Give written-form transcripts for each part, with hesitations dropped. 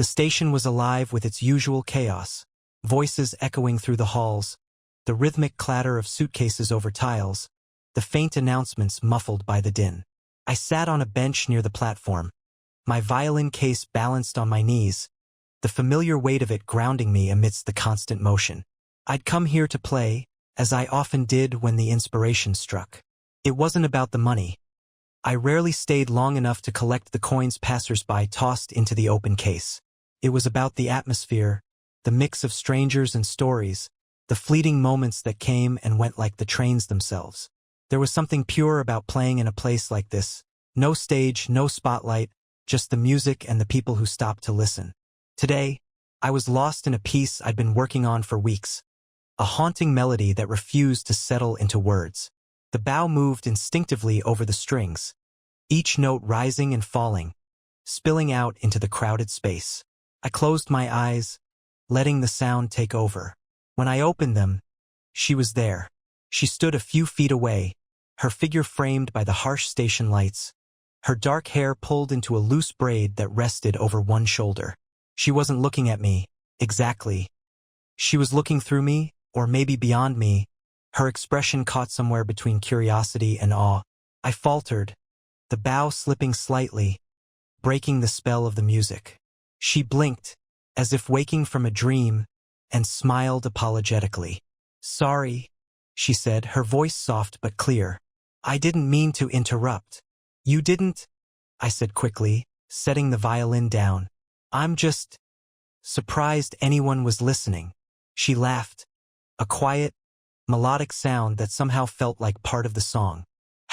The station was alive with its usual chaos, voices echoing through the halls, the rhythmic clatter of suitcases over tiles, the faint announcements muffled by the din. I sat on a bench near the platform, my violin case balanced on my knees, the familiar weight of it grounding me amidst the constant motion. I'd come here to play, as I often did when the inspiration struck. It wasn't about the money. I rarely stayed long enough to collect the coins passers-by tossed into the open case. It was about the atmosphere, the mix of strangers and stories, the fleeting moments that came and went like the trains themselves. There was something pure about playing in a place like this. No stage, no spotlight, just the music and the people who stopped to listen. Today, I was lost in a piece I'd been working on for weeks. A haunting melody that refused to settle into words. The bow moved instinctively over the strings, each note rising and falling, spilling out into the crowded space. I closed my eyes, letting the sound take over. When I opened them, she was there. She stood a few feet away, her figure framed by the harsh station lights, her dark hair pulled into a loose braid that rested over one shoulder. She wasn't looking at me, exactly. She was looking through me, or maybe beyond me, her expression caught somewhere between curiosity and awe. I faltered, the bow slipping slightly, breaking the spell of the music. She blinked, as if waking from a dream, and smiled apologetically. "Sorry," she said, her voice soft but clear. "I didn't mean to interrupt." "You didn't?" I said quickly, setting the violin down. "I'm just surprised anyone was listening." She laughed, a quiet, melodic sound that somehow felt like part of the song.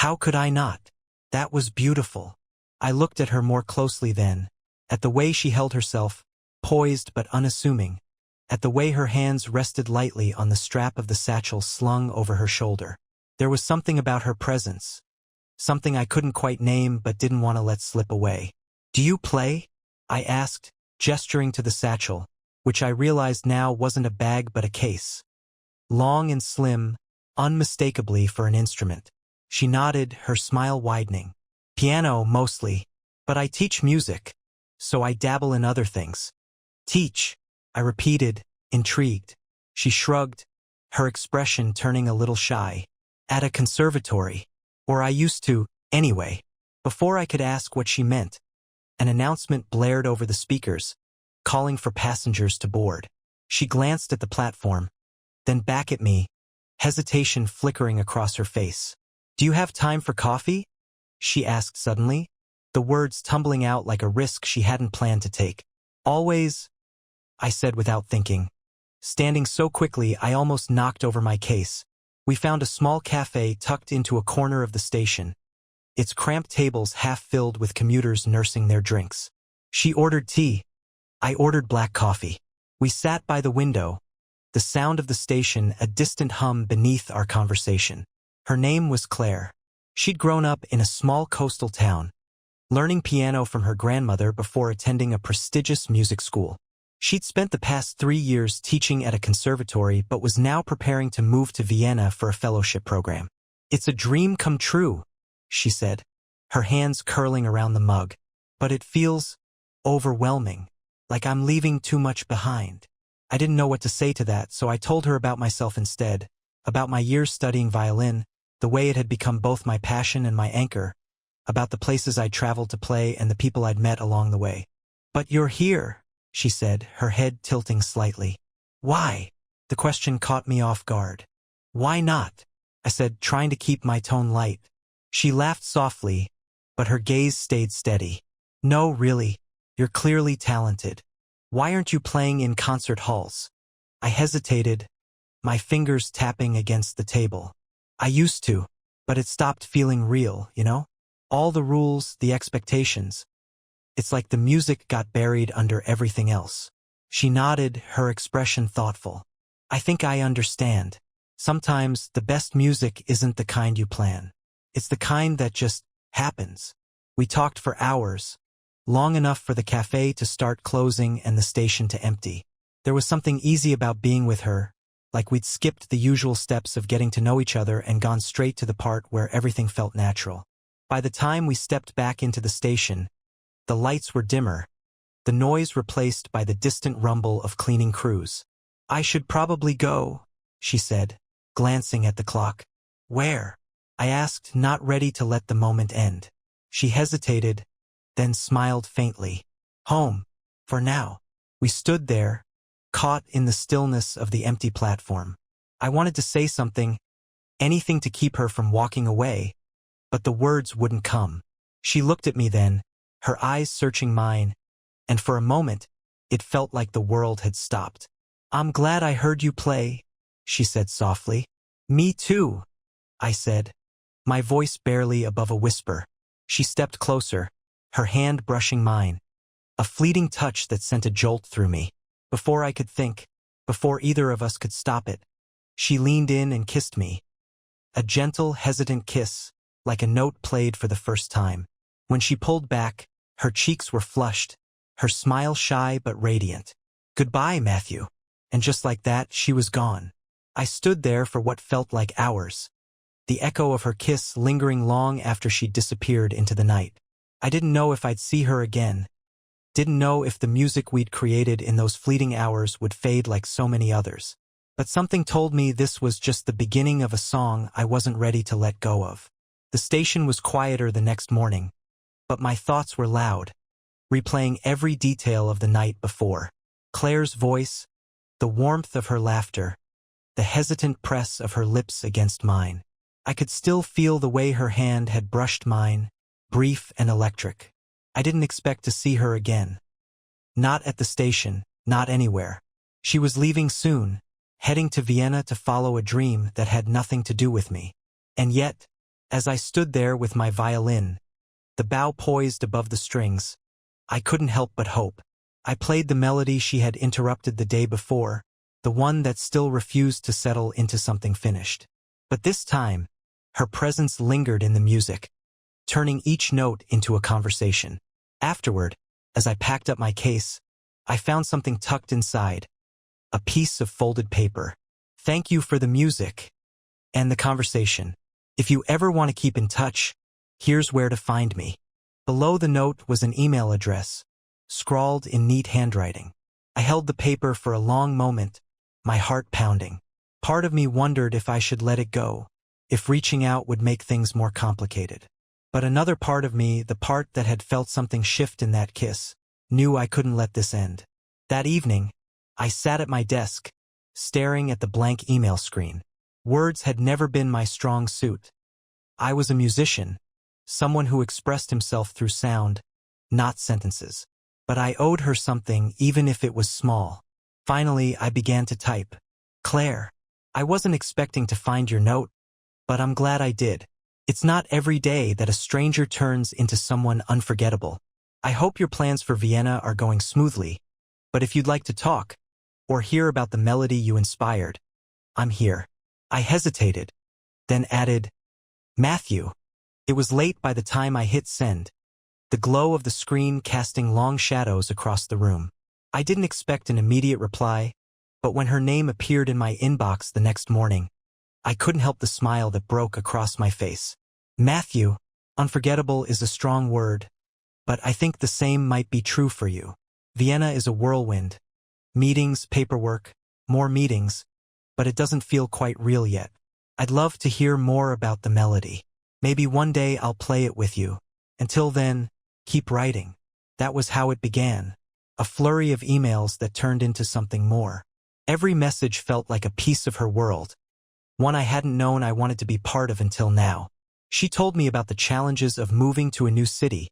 "How could I not? That was beautiful." I looked at her more closely then, at the way she held herself, poised but unassuming, at the way her hands rested lightly on the strap of the satchel slung over her shoulder. There was something about her presence, something I couldn't quite name but didn't want to let slip away. "Do you play?" I asked, gesturing to the satchel, which I realized now wasn't a bag but a case. Long and slim, unmistakably for an instrument. She nodded, her smile widening. "Piano, mostly. But I teach music, so I dabble in other things." "Teach," I repeated, intrigued. She shrugged, her expression turning a little shy. "At a conservatory. Or I used to, anyway." Before I could ask what she meant, an announcement blared over the speakers, calling for passengers to board. She glanced at the platform, then back at me, hesitation flickering across her face. "Do you have time for coffee?" she asked suddenly, the words tumbling out like a risk she hadn't planned to take. "Always," I said without thinking. Standing so quickly I almost knocked over my case. We found a small cafe tucked into a corner of the station, its cramped tables half filled with commuters nursing their drinks. She ordered tea. I ordered black coffee. We sat by the window, the sound of the station a distant hum beneath our conversation. Her name was Claire. She'd grown up in a small coastal town, learning piano from her grandmother before attending a prestigious music school. She'd spent the past 3 years teaching at a conservatory but was now preparing to move to Vienna for a fellowship program. "It's a dream come true," she said, her hands curling around the mug. "But it feels overwhelming, like I'm leaving too much behind." I didn't know what to say to that, so I told her about myself instead, about my years studying violin, the way it had become both my passion and my anchor, about the places I'd traveled to play and the people I'd met along the way. "But you're here," she said, her head tilting slightly. "Why?" The question caught me off guard. "Why not?" I said, trying to keep my tone light. She laughed softly, but her gaze stayed steady. "No, really, you're clearly talented. Why aren't you playing in concert halls?" I hesitated, my fingers tapping against the table. "I used to, but it stopped feeling real, you know? All the rules, the expectations. It's like the music got buried under everything else." She nodded, her expression thoughtful. "I think I understand. Sometimes the best music isn't the kind you plan. It's the kind that just happens." We talked for hours, long enough for the cafe to start closing and the station to empty. There was something easy about being with her, like we'd skipped the usual steps of getting to know each other and gone straight to the part where everything felt natural. By the time we stepped back into the station, the lights were dimmer, the noise replaced by the distant rumble of cleaning crews. "I should probably go," she said, glancing at the clock. "Where?" I asked, not ready to let the moment end. She hesitated, then smiled faintly. "Home, for now." We stood there, caught in the stillness of the empty platform. I wanted to say something, anything to keep her from walking away, but the words wouldn't come. She looked at me then, her eyes searching mine, and for a moment, it felt like the world had stopped. "I'm glad I heard you play," she said softly. "Me too," I said, my voice barely above a whisper. She stepped closer, her hand brushing mine, a fleeting touch that sent a jolt through me. Before I could think, before either of us could stop it, she leaned in and kissed me. A gentle, hesitant kiss, like a note played for the first time. When she pulled back, her cheeks were flushed, her smile shy but radiant. "Goodbye, Matthew." And just like that, she was gone. I stood there for what felt like hours, the echo of her kiss lingering long after she disappeared into the night. I didn't know if I'd see her again. Didn't know if the music we'd created in those fleeting hours would fade like so many others. But something told me this was just the beginning of a song I wasn't ready to let go of. The station was quieter the next morning, but my thoughts were loud, replaying every detail of the night before. Claire's voice, the warmth of her laughter, the hesitant press of her lips against mine. I could still feel the way her hand had brushed mine, brief and electric. I didn't expect to see her again. Not at the station, not anywhere. She was leaving soon, heading to Vienna to follow a dream that had nothing to do with me. And yet, as I stood there with my violin, the bow poised above the strings, I couldn't help but hope. I played the melody she had interrupted the day before, the one that still refused to settle into something finished. But this time, her presence lingered in the music, turning each note into a conversation. Afterward, as I packed up my case, I found something tucked inside, a piece of folded paper. "Thank you for the music and the conversation. If you ever want to keep in touch, here's where to find me." Below the note was an email address, scrawled in neat handwriting. I held the paper for a long moment, my heart pounding. Part of me wondered if I should let it go, if reaching out would make things more complicated. But another part of me, the part that had felt something shift in that kiss, knew I couldn't let this end. That evening, I sat at my desk, staring at the blank email screen. Words had never been my strong suit. I was a musician, someone who expressed himself through sound, not sentences. But I owed her something, even if it was small. Finally, I began to type. "Claire, I wasn't expecting to find your note, but I'm glad I did. It's not every day that a stranger turns into someone unforgettable. I hope your plans for Vienna are going smoothly, but if you'd like to talk, or hear about the melody you inspired, I'm here." I hesitated, then added, "Matthew." It was late by the time I hit send, the glow of the screen casting long shadows across the room. I didn't expect an immediate reply, but when her name appeared in my inbox the next morning, I couldn't help the smile that broke across my face. "Matthew, unforgettable is a strong word, but I think the same might be true for you. Vienna is a whirlwind. Meetings, paperwork, more meetings, but it doesn't feel quite real yet. I'd love to hear more about the melody. Maybe one day I'll play it with you. Until then, keep writing." That was how it began, a flurry of emails that turned into something more. Every message felt like a piece of her world, one I hadn't known I wanted to be part of until now. She told me about the challenges of moving to a new city,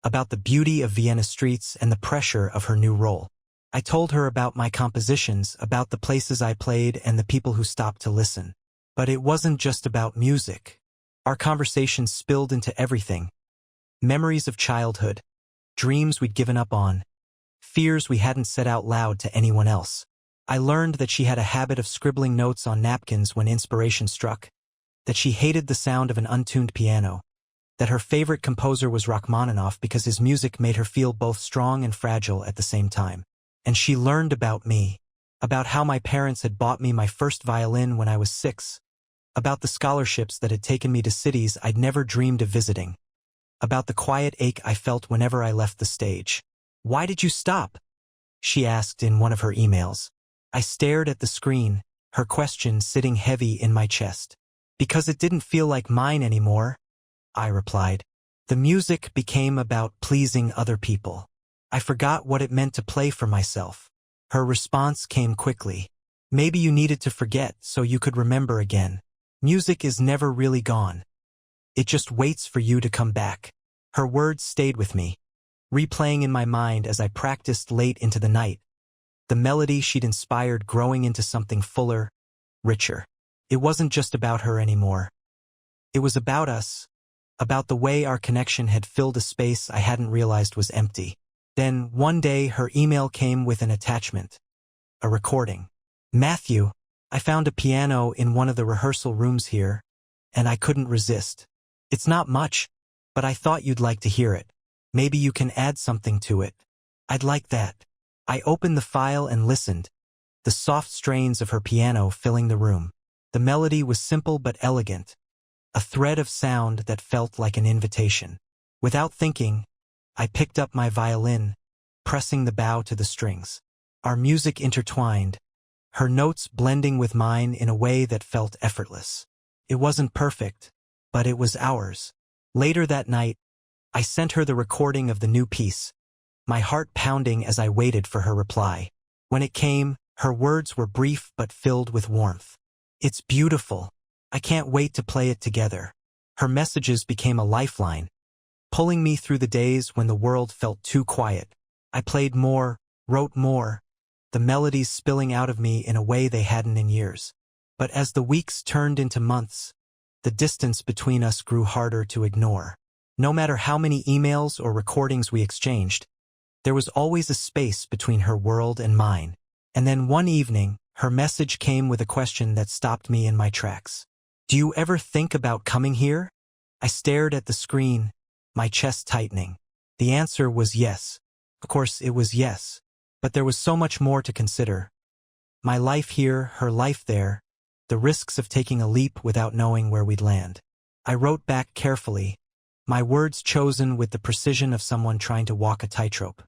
about the beauty of Vienna streets and the pressure of her new role. I told her about my compositions, about the places I played and the people who stopped to listen. But it wasn't just about music. Our conversations spilled into everything. Memories of childhood, dreams we'd given up on, fears we hadn't said out loud to anyone else. I learned that she had a habit of scribbling notes on napkins when inspiration struck, that she hated the sound of an untuned piano, that her favorite composer was Rachmaninoff because his music made her feel both strong and fragile at the same time. And she learned about me, about how my parents had bought me my first violin when I was 6, about the scholarships that had taken me to cities I'd never dreamed of visiting, about the quiet ache I felt whenever I left the stage. "Why did you stop?" she asked in one of her emails. I stared at the screen, her question sitting heavy in my chest. "Because it didn't feel like mine anymore," I replied. "The music became about pleasing other people. I forgot what it meant to play for myself." Her response came quickly. "Maybe you needed to forget so you could remember again. Music is never really gone. It just waits for you to come back." Her words stayed with me, replaying in my mind as I practiced late into the night, the melody she'd inspired growing into something fuller, richer. It wasn't just about her anymore. It was about us, about the way our connection had filled a space I hadn't realized was empty. Then, one day, her email came with an attachment. A recording. "Matthew, I found a piano in one of the rehearsal rooms here, and I couldn't resist. It's not much, but I thought you'd like to hear it. Maybe you can add something to it. I'd like that." I opened the file and listened, the soft strains of her piano filling the room. The melody was simple but elegant, a thread of sound that felt like an invitation. Without thinking, I picked up my violin, pressing the bow to the strings. Our music intertwined, her notes blending with mine in a way that felt effortless. It wasn't perfect, but it was ours. Later that night, I sent her the recording of the new piece, my heart pounding as I waited for her reply. When it came, her words were brief but filled with warmth. "It's beautiful. I can't wait to play it together." Her messages became a lifeline, pulling me through the days when the world felt too quiet. I played more, wrote more, the melodies spilling out of me in a way they hadn't in years. But as the weeks turned into months, the distance between us grew harder to ignore. No matter how many emails or recordings we exchanged, there was always a space between her world and mine. And then one evening, her message came with a question that stopped me in my tracks. "Do you ever think about coming here?" I stared at the screen, my chest tightening. The answer was yes. Of course, it was yes. But there was so much more to consider. My life here, her life there, the risks of taking a leap without knowing where we'd land. I wrote back carefully, my words chosen with the precision of someone trying to walk a tightrope.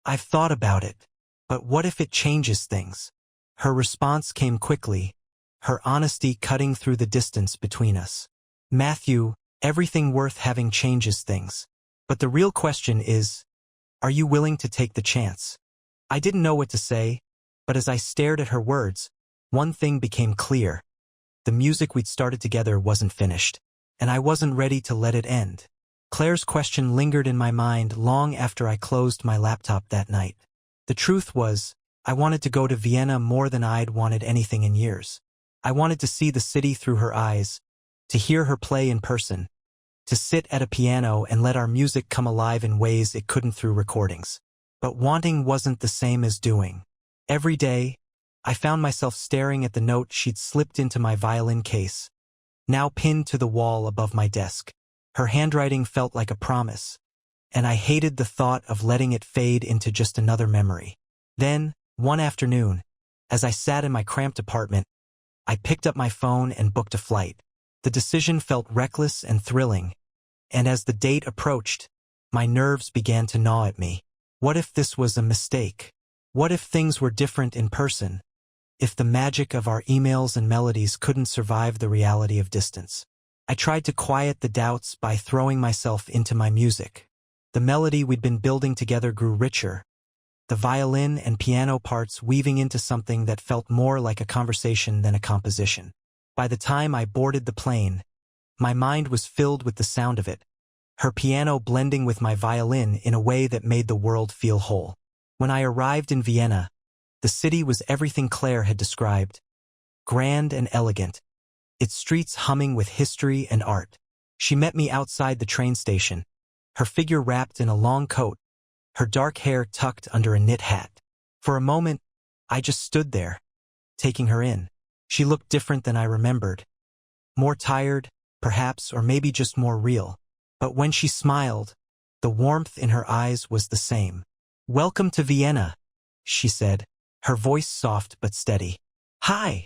"I've thought about it, but what if it changes things?" Her response came quickly, her honesty cutting through the distance between us. "Matthew, everything worth having changes things. But the real question is, are you willing to take the chance?" I didn't know what to say, but as I stared at her words, one thing became clear. The music we'd started together wasn't finished, and I wasn't ready to let it end. Claire's question lingered in my mind long after I closed my laptop that night. The truth was, I wanted to go to Vienna more than I'd wanted anything in years. I wanted to see the city through her eyes, to hear her play in person, to sit at a piano and let our music come alive in ways it couldn't through recordings. But wanting wasn't the same as doing. Every day, I found myself staring at the note she'd slipped into my violin case, now pinned to the wall above my desk. Her handwriting felt like a promise, and I hated the thought of letting it fade into just another memory. Then, one afternoon, as I sat in my cramped apartment, I picked up my phone and booked a flight. The decision felt reckless and thrilling, and as the date approached, my nerves began to gnaw at me. What if this was a mistake? What if things were different in person? If the magic of our emails and melodies couldn't survive the reality of distance? I tried to quiet the doubts by throwing myself into my music. The melody we'd been building together grew richer, the violin and piano parts weaving into something that felt more like a conversation than a composition. By the time I boarded the plane, my mind was filled with the sound of it, her piano blending with my violin in a way that made the world feel whole. When I arrived in Vienna, the city was everything Claire had described, grand and elegant, its streets humming with history and art. She met me outside the train station, her figure wrapped in a long coat, her dark hair tucked under a knit hat. For a moment, I just stood there, taking her in. She looked different than I remembered. More tired, perhaps, or maybe just more real. But when she smiled, the warmth in her eyes was the same. "Welcome to Vienna," she said, her voice soft but steady. "Hi,"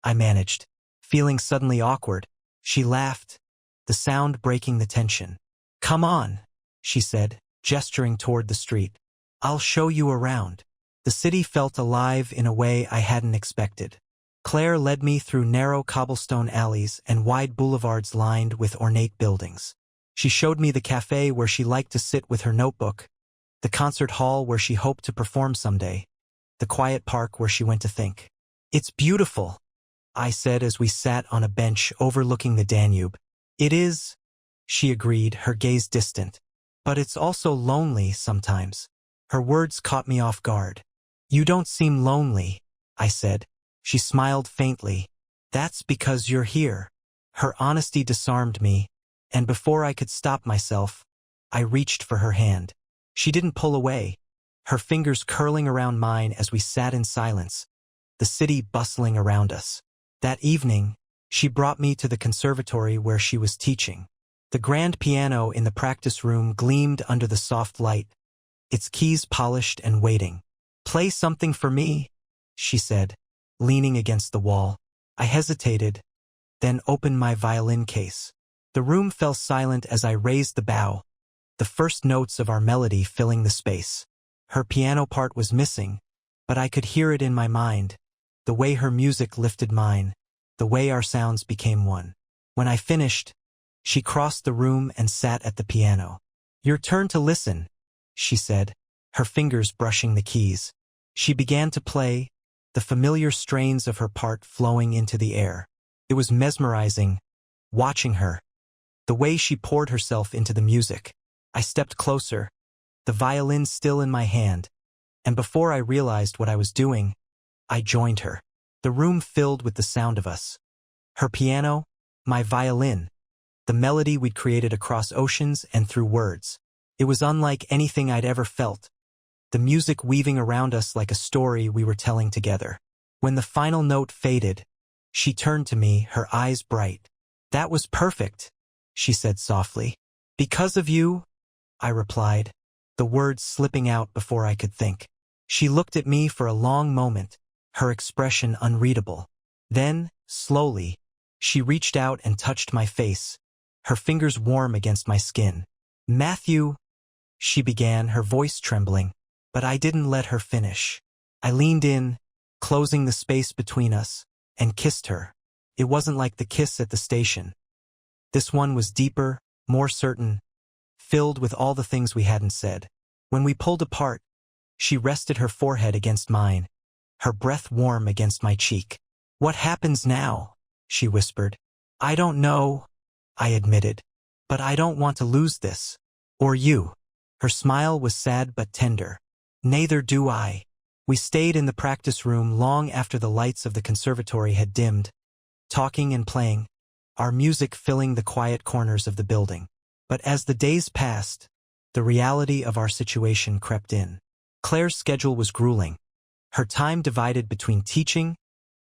I managed, feeling suddenly awkward. She laughed, the sound breaking the tension. "Come on," she said, gesturing toward the street. I'll show you around. The city felt alive in a way I hadn't expected. Claire led me through narrow cobblestone alleys and wide boulevards lined with ornate buildings. She showed me the cafe where she liked to sit with her notebook, the concert hall where she hoped to perform someday, the quiet park where she went to think. It's beautiful, I said as we sat on a bench overlooking the Danube. It is, she agreed, her gaze distant. But it's also lonely sometimes. Her words caught me off guard. You don't seem lonely, I said. She smiled faintly. That's because you're here. Her honesty disarmed me, and before I could stop myself, I reached for her hand. She didn't pull away, her fingers curling around mine as we sat in silence, the city bustling around us. That evening, she brought me to the conservatory where she was teaching. The grand piano in the practice room gleamed under the soft light, its keys polished and waiting. Play something for me, she said, leaning against the wall. I hesitated, then opened my violin case. The room fell silent as I raised the bow, the first notes of our melody filling the space. Her piano part was missing, but I could hear it in my mind, the way her music lifted mine, the way our sounds became one. When I finished, she crossed the room and sat at the piano. Your turn to listen, she said, her fingers brushing the keys. She began to play, the familiar strains of her part flowing into the air. It was mesmerizing, watching her, the way she poured herself into the music. I stepped closer, the violin still in my hand, and before I realized what I was doing, I joined her. The room filled with the sound of us. Her piano, my violin, the melody we'd created across oceans and through words. It was unlike anything I'd ever felt, the music weaving around us like a story we were telling together. When the final note faded, she turned to me, her eyes bright. That was perfect, she said softly. Because of you, I replied, the words slipping out before I could think. She looked at me for a long moment, her expression unreadable. Then, slowly, she reached out and touched my face, her fingers warm against my skin. Matthew, she began, her voice trembling, but I didn't let her finish. I leaned in, closing the space between us, and kissed her. It wasn't like the kiss at the station. This one was deeper, more certain, filled with all the things we hadn't said. When we pulled apart, she rested her forehead against mine, her breath warm against my cheek. What happens now? She whispered. I don't know, I admitted, but I don't want to lose this. Or you. Her smile was sad but tender. Neither do I. We stayed in the practice room long after the lights of the conservatory had dimmed, talking and playing, our music filling the quiet corners of the building. But as the days passed, the reality of our situation crept in. Claire's schedule was grueling, her time divided between teaching,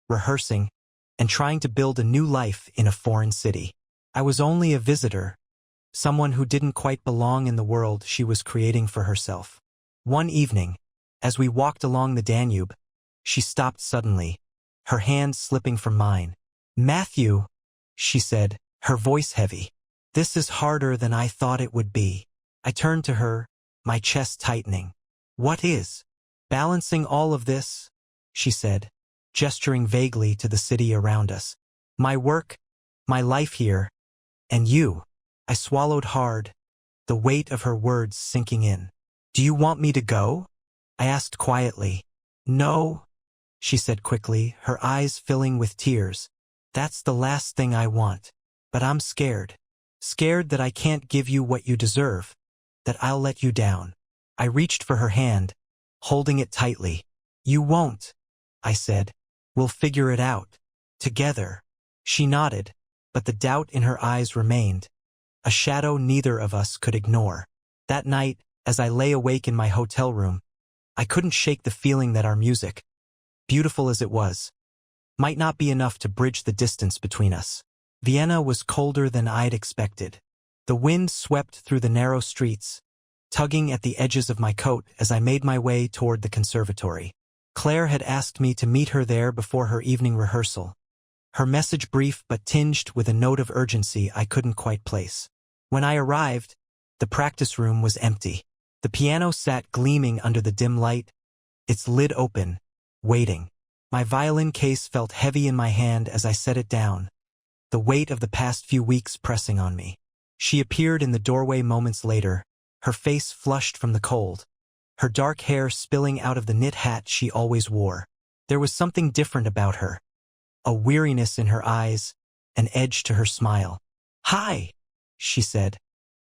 rehearsing, and trying to build a new life in a foreign city. I was only a visitor, someone who didn't quite belong in the world she was creating for herself. One evening, as we walked along the Danube, she stopped suddenly, her hand slipping from mine. Matthew, she said, her voice heavy. This is harder than I thought it would be. I turned to her, my chest tightening. What is? Balancing all of this, she said, gesturing vaguely to the city around us. My work, my life here, and you. I swallowed hard, the weight of her words sinking in. Do you want me to go? I asked quietly. No, she said quickly, her eyes filling with tears. That's the last thing I want. But I'm scared. Scared that I can't give you what you deserve, that I'll let you down. I reached for her hand, holding it tightly. You won't, I said. We'll figure it out. Together. She nodded, but the doubt in her eyes remained, a shadow neither of us could ignore. That night, as I lay awake in my hotel room, I couldn't shake the feeling that our music, beautiful as it was, might not be enough to bridge the distance between us. Vienna was colder than I'd expected. The wind swept through the narrow streets, tugging at the edges of my coat as I made my way toward the conservatory. Claire had asked me to meet her there before her evening rehearsal, her message brief but tinged with a note of urgency I couldn't quite place. When I arrived, the practice room was empty. The piano sat gleaming under the dim light, its lid open, waiting. My violin case felt heavy in my hand as I set it down, the weight of the past few weeks pressing on me. She appeared in the doorway moments later, her face flushed from the cold, her dark hair spilling out of the knit hat she always wore. There was something different about her, a weariness in her eyes, an edge to her smile. "Hi," she said,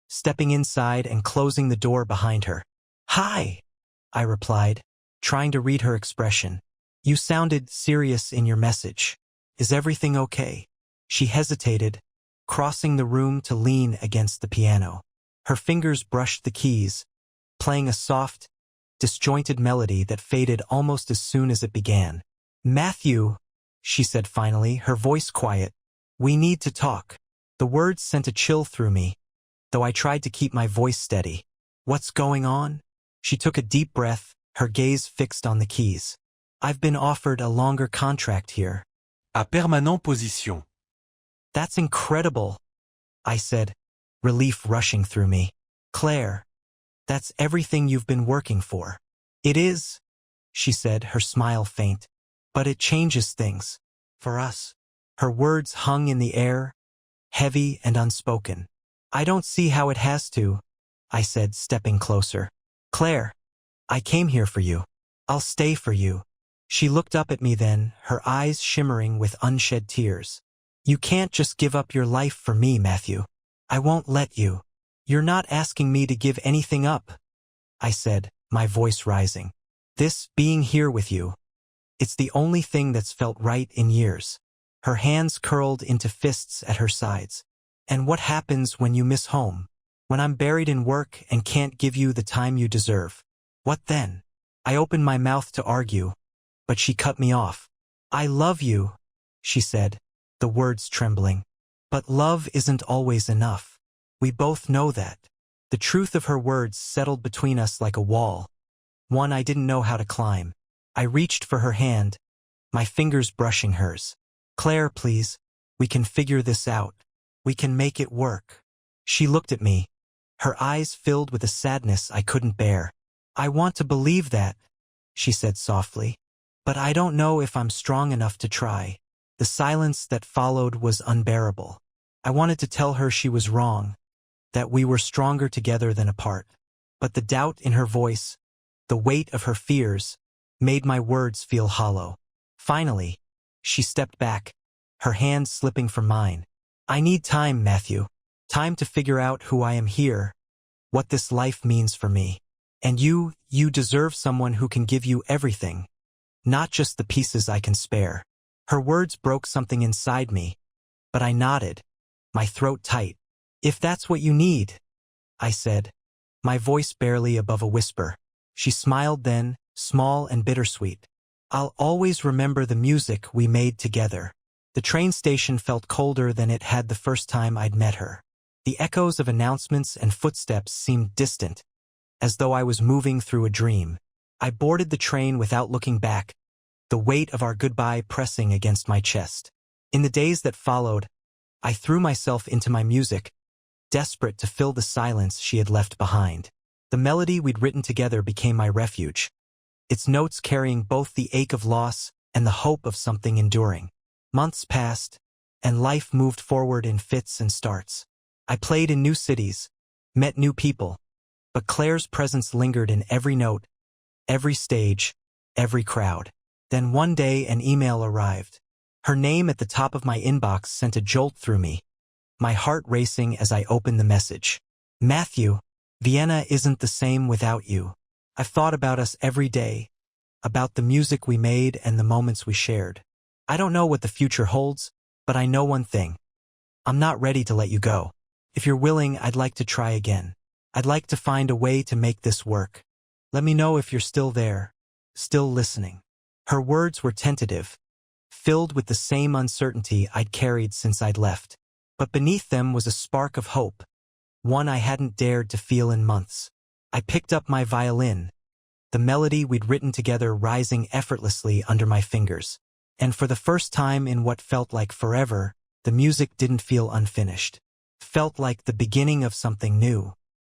stepping inside and closing the door behind her. "Hi," I replied, trying to read her expression. "You sounded serious in your message. Is everything okay?" She hesitated, crossing the room to lean against the piano. Her fingers brushed the keys, playing a soft, disjointed melody that faded almost as soon as it began. "Matthew," she said finally, her voice quiet, "we need to talk." The words sent a chill through me, though I tried to keep my voice steady. "What's going on?" She took a deep breath, her gaze fixed on the keys. "I've been offered a longer contract here." À permanent position. "That's incredible," I said, relief rushing through me. "Claire, that's everything you've been working for." "It is," she said, her smile faint. "But it changes things. For us." Her words hung in the air, heavy and unspoken. "I don't see how it has to," I said, stepping closer. "Claire, I came here for you. I'll stay for you." She looked up at me then, her eyes shimmering with unshed tears. "You can't just give up your life for me, Matthew. I won't let you." "You're not asking me to give anything up," I said, my voice rising. "This being here with you, it's the only thing that's felt right in years." Her hands curled into fists at her sides. "And what happens when you miss home? When I'm buried in work and can't give you the time you deserve? What then?" I opened my mouth to argue, but she cut me off. "I love you," she said, the words trembling. "But love isn't always enough. We both know that." The truth of her words settled between us like a wall, one I didn't know how to climb. I reached for her hand, my fingers brushing hers. "Claire, please, we can figure this out. We can make it work." She looked at me, her eyes filled with a sadness I couldn't bear. "I want to believe that," she said softly, "but I don't know if I'm strong enough to try." The silence that followed was unbearable. I wanted to tell her she was wrong, that we were stronger together than apart. But the doubt in her voice, the weight of her fears, made my words feel hollow. Finally, she stepped back, her hand slipping from mine. "I need time, Matthew. Time to figure out who I am here, what this life means for me. And you deserve someone who can give you everything, not just the pieces I can spare." Her words broke something inside me, but I nodded, my throat tight. "If that's what you need," I said, my voice barely above a whisper. She smiled then, small and bittersweet. "I'll always remember the music we made together." The train station felt colder than it had the first time I'd met her. The echoes of announcements and footsteps seemed distant, as though I was moving through a dream. I boarded the train without looking back, the weight of our goodbye pressing against my chest. In the days that followed, I threw myself into my music, desperate to fill the silence she had left behind. The melody we'd written together became my refuge, its notes carrying both the ache of loss and the hope of something enduring. Months passed, and life moved forward in fits and starts. I played in new cities, met new people, but Claire's presence lingered in every note, every stage, every crowd. Then one day an email arrived. Her name at the top of my inbox sent a jolt through me, my heart racing as I opened the message. "Matthew, Vienna isn't the same without you. I've thought about us every day, about the music we made and the moments we shared. I don't know what the future holds, but I know one thing. I'm not ready to let you go. If you're willing, I'd like to try again. I'd like to find a way to make this work. Let me know if you're still there, still listening." Her words were tentative, filled with the same uncertainty I'd carried since I'd left. But beneath them was a spark of hope, one I hadn't dared to feel in months. I picked up my violin, the melody we'd written together rising effortlessly under my fingers. And for the first time in what felt like forever, the music didn't feel unfinished. It felt like the beginning of something new.